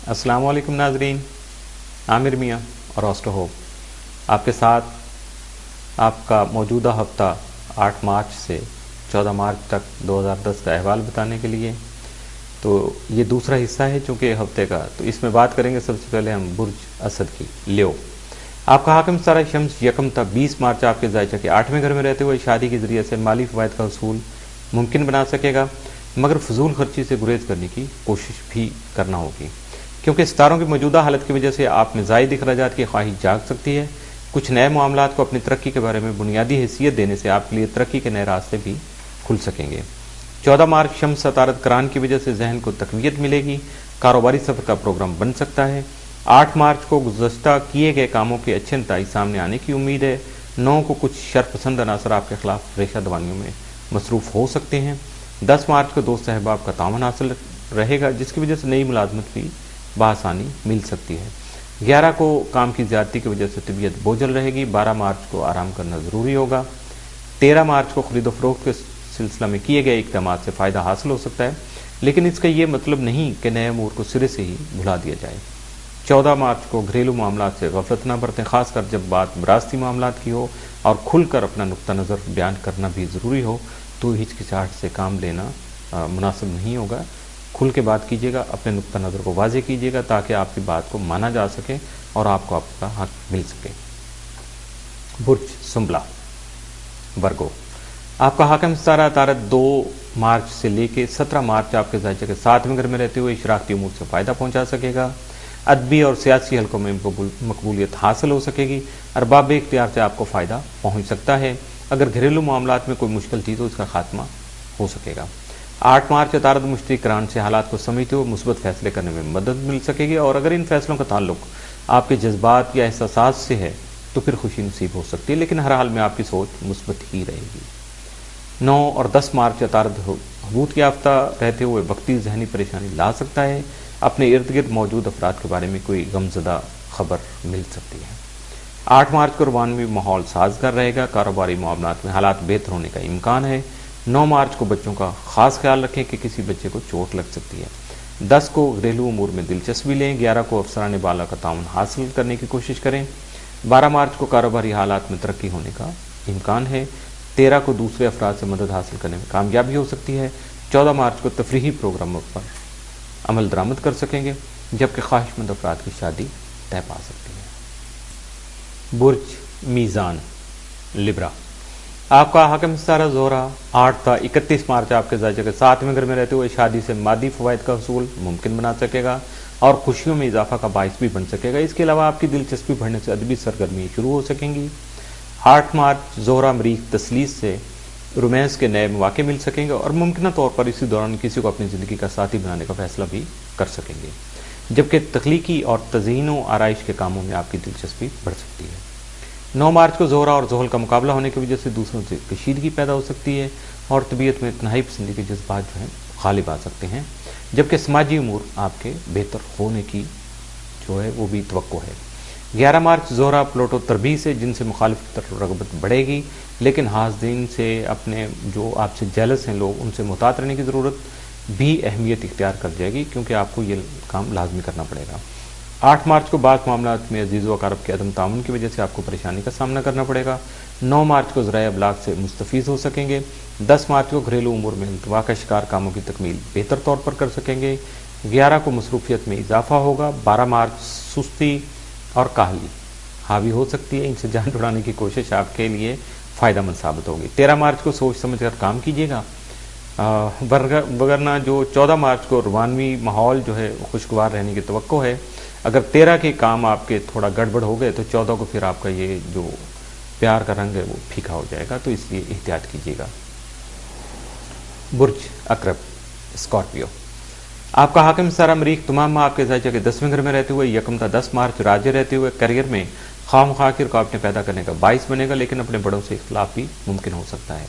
अस्सलाम वालेकुम नाजरीन, आमिर मियाँ और ऑस्टो होप आपके साथ आपका मौजूदा हफ्ता 8 मार्च से 14 मार्च तक 2010 का अहवाल बताने के लिए। तो ये दूसरा हिस्सा है चूँकि हफ्ते का, तो इसमें बात करेंगे सबसे पहले हम बुर्ज असद की। लियो, आपका हाकिम सारा शम्स यकम था 20 मार्च आपके जायचा के 8वें घर में रहते हुए शादी के जरिए से माली फ़वाइद का हसूल मुमकिन बना सकेगा, मगर फजूल खर्ची से गुरेज करने की कोशिश भी करना होगी क्योंकि सितारों की मौजूदा हालत की वजह से आप में ज़ायद अखराजात की ख्वाहिश जाग सकती है। कुछ नए मामलात को अपनी तरक्की के बारे में बुनियादी हैसियत देने से आपके लिए तरक्की के नए रास्ते भी खुल सकेंगे। 14 मार्च शम्स सतारत करान की वजह से जहन को तकवीत मिलेगी, कारोबारी सफ़र का प्रोग्राम बन सकता है। 8 मार्च को गुज़श्ता किए गए कामों के अच्छे नतीजे सामने आने की उम्मीद है। 9 को कुछ शरपसंद अनासर आपके खिलाफ रेशा दवानियों में मसरूफ़ हो सकते हैं। 10 मार्च को दोस्त अहबाब का तावन हासिल रहेगा जिसकी वजह से नई मुलाजमत भी बआसानी मिल सकती है। 11 को काम की ज़्यादती की वजह से तबीयत बोझल रहेगी। 12 मार्च को आराम करना ज़रूरी होगा। 13 मार्च को खरीदो फरोख्त के सिलसिला में किए गए इक़दाम से फ़ायदा हासिल हो सकता है, लेकिन इसका ये मतलब नहीं कि नए अमूर को सिरे से ही भुला दिया जाए। 14 मार्च को घरेलू मामला से गफलत न बरतें, खासकर जब बात विरासती मामला की हो और खुलकर अपना नुक्ता नज़र बयान करना भी ज़रूरी हो तो हिचकिचाहट से काम लेना मुनासिब नहीं होगा। खुल के बात कीजिएगा, अपने नुक्ता नज़र को वाज़ेह कीजिएगा ताकि आपकी बात को माना जा सके और आपको आपका हक मिल सके। बुर्ज सुंबला वर्गो, आपका हाकिम सितारा तारत 2 मार्च से लेकर 17 मार्च आपके जायचे के 7वें घर में रहते हुए इशराकती उमूर से फ़ायदा पहुंचा सकेगा। अदबी और सियासी हलकों में मकबूलियत हासिल हो सकेगी। अरबाब इख्तियार से आपको फ़ायदा पहुंच सकता है। अगर घरेलू मामलात में कोई मुश्किल थी तो इसका खात्मा हो सकेगा। 8 मार्च तारद मुश्तरी करान से हालात को समझते हुए मुस्बत फैसले करने में मदद मिल सकेगी और अगर इन फैसलों का ताल्लुक आपके जज्बात या एहसास से है तो फिर खुशी नसीब हो सकती है, लेकिन हर हाल में आपकी सोच मुस्बत ही रहेगी। 9 और 10 मार्च तारद हबूत की आफ्ता रहते हुए वक्ती जहनी परेशानी ला सकता है। अपने इर्द गिर्द मौजूद अफराद के बारे में कोई गमजदा खबर मिल सकती है। 8 मार्च को रवानवी माहौल साजगार रहेगा। कारोबारी मामलात में हालात बेहतर होने का इम्कान है। 9 मार्च को बच्चों का खास ख्याल रखें कि किसी बच्चे को चोट लग सकती है। 10 को घरेलू उमूर में दिलचस्पी लें। 11 को अफसरान बाला का ताउन हासिल करने की कोशिश करें। 12 मार्च को कारोबारी हालात में तरक्की होने का इम्कान है। 13 को दूसरे अफराद से मदद हासिल करने में कामयाबी हो सकती है। 14 मार्च को तफरीही प्रोग्रामों पर अमल दरामद कर सकेंगे, जबकि ख्वाहिशमंद अफराद की शादी तय पा सकती है। बुर्ज मीज़ान लिब्रा, आपका हाकिम सितारा ज़ोहरा 8 था 31 मार्च आपके जायचे के 7वें घर में रहते हुए शादी से मादी फ़वाइद का हसूल मुमकिन बना सकेगा और खुशियों में इजाफा का बाइस भी बन सकेगा। इसके अलावा आपकी दिलचस्पी बढ़ने से अदबी सरगर्मी शुरू हो सकेंगी। 8 मार्च ज़ोहरा मरीख तसलीस से रोमांस के नए मौके मिल सकेंगे और मुमकिन तौर पर इसी दौरान किसी को अपनी ज़िंदगी का साथी बनाने का फैसला भी कर सकेंगे, जबकि तख्लीकी और तज़हीन व आराइश के कामों में आपकी दिलचस्पी बढ़ सकती है। 9 मार्च को ज़ोहरा और ज़ोहल का मुकाबला होने की वजह से दूसरों से कशीदगी पैदा हो सकती है और तबीयत में तन्हाई पसंदी के जज्बात जो हैं गालिब आ सकते हैं, जबकि समाजी उमूर आपके बेहतर होने की जो है वो भी तवक्को है। 11 मार्च ज़ोहरा प्लूटो तरबी से जिनसे मुखालिफ की तरफ रगबत बढ़ेगी, लेकिन हाज़रीन से अपने जो आपसे जेलस हैं लोग उनसे मुहतात रहने की ज़रूरत भी अहमियत इख्तियार कर जाएगी क्योंकि आपको ये काम लाजमी करना पड़ेगा। 8 मार्च को बात मामलात में अजीज़ व अकारब के अदम ताउन की वजह से आपको परेशानी का सामना करना पड़ेगा। 9 मार्च को ज़राए अबलाग से मुस्तफ़ीज़ हो सकेंगे। 10 मार्च को घरेलू उमूर में इल्तवा का शिकार कामों की तकमील बेहतर तौर पर कर सकेंगे। 11 को मसरूफियत में इजाफा होगा। 12 मार्च सुस्ती और काहली हावी हो सकती है, इनसे जान छुड़ाने की कोशिश आपके लिए फ़ायदेमंद साबित होगी। 13 मार्च को सोच समझ कर काम कीजिएगा, वरना जो 14 मार्च को रवानवी माहौल जो है खुशगवार रहने की तवक्को है। अगर 13 के काम आपके थोड़ा गड़बड़ हो गए तो 14 को फिर आपका ये जो प्यार का रंग है वो फीका हो जाएगा, तो इसलिए एहतियात कीजिएगा। बुर्ज अकरब स्कॉर्पियो, आपका हाकिम सारा मरीख तमाम माह आपके जायचे के 10वें घर में रहते हुए यकम था 10 मार्च राज्य रहते हुए करियर में खामखा की रुकावटें पैदा करने का बाइस बनेगा, लेकिन अपने बड़ों से इख्तलाफ भी मुमकिन हो सकता है।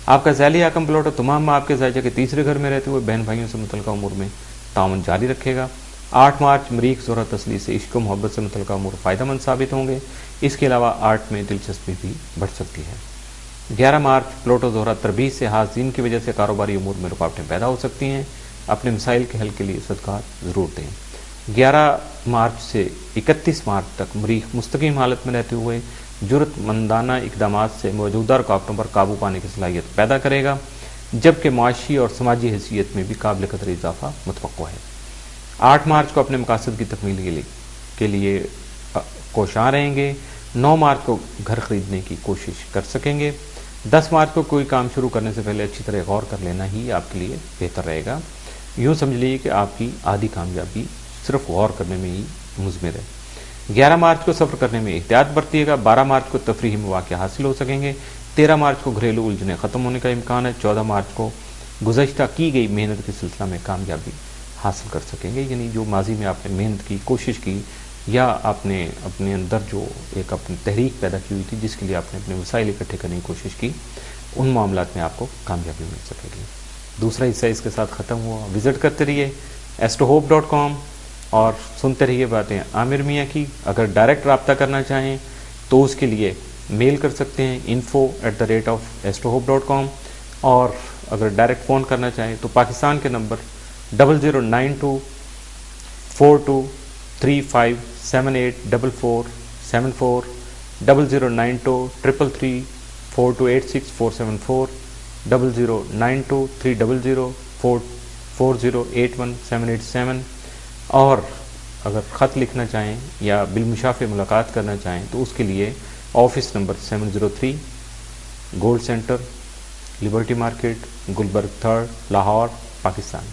आपका ज़ैली हाकिम प्लॉट तमाम माह आपके जायचे के 3रे घर में रहते हुए बहन भाइयों से मुतल्लिका उमूर में ताउन जारी रखेगा। 8 मार्च मरीख ज़ोहरा तसली से इश्क मोहब्बत से मुतल्लिका उमूर फ़ायदेमंद साबित होंगे। इसके अलावा आर्ट में दिलचस्पी भी बढ़ सकती है। 11 मार्च प्लूटो ज़ोहरा तरबीज से हाज़रीन की वजह से कारोबारी उमूर में रुकावटें पैदा हो सकती हैं। अपने मसाइल के हल के लिए सदक़ात ज़रूर दें। 11 मार्च से 31 मार्च तक मरीख मुस्तकीम हालत में रहते हुए जुर्रतमंदाना इकदाम से मौजूदा रुकावटों पर काबू पाने की सलाहियत पैदा करेगा, जबकि माशी और समाजी हैसियत में भी काबिल कदर इजाफा मुतवक्को है। 8 मार्च को अपने मकासद की तकमील के लिए कोशां रहेंगे। 9 मार्च को घर खरीदने की कोशिश कर सकेंगे। 10 मार्च को कोई काम शुरू करने से पहले अच्छी तरह गौर कर लेना ही आपके लिए बेहतर रहेगा। यूँ समझ लीजिए कि आपकी आधी कामयाबी सिर्फ गौर करने में ही मुज़मिर है। 11 मार्च को सफ़र करने में एहतियात बरतिएगा। 12 मार्च को तफरीही मौक़े हासिल हो सकेंगे। 13 मार्च को घरेलू उलझने ख़त्म होने का इम्कान है। 14 मार्च को गुज़श्ता की गई मेहनत के सिलसिला में कामयाबी हासिल कर सकेंगे, यानी जो माजी में आपने मेहनत की, कोशिश की, या आपने अपने अंदर जो एक अपनी तहरीक पैदा की हुई थी जिसके लिए आपने अपने वसाइल इकट्ठे करने की कोशिश की, उन मामलात में आपको कामयाबी मिल सकेगी। दूसरा हिस्सा इसके साथ ख़त्म हुआ। विज़िट करते रहिए astrohope.com और सुनते रहिए बातें आमिर मियाँ की। अगर डायरेक्ट रब्ता करना चाहें तो उसके लिए मेल कर सकते हैं info@astrohope.com, और अगर डायरेक्ट फ़ोन करना चाहें तो पाकिस्तान के नंबर 00924235784474 00923334286474 009230044081 और अगर ख़त लिखना चाहें या बिलमुशाफ़े मुलाकात करना चाहें तो उसके लिए office number 703 gold centre, liberty market, Gulberg 3rd, Lahore, Pakistan.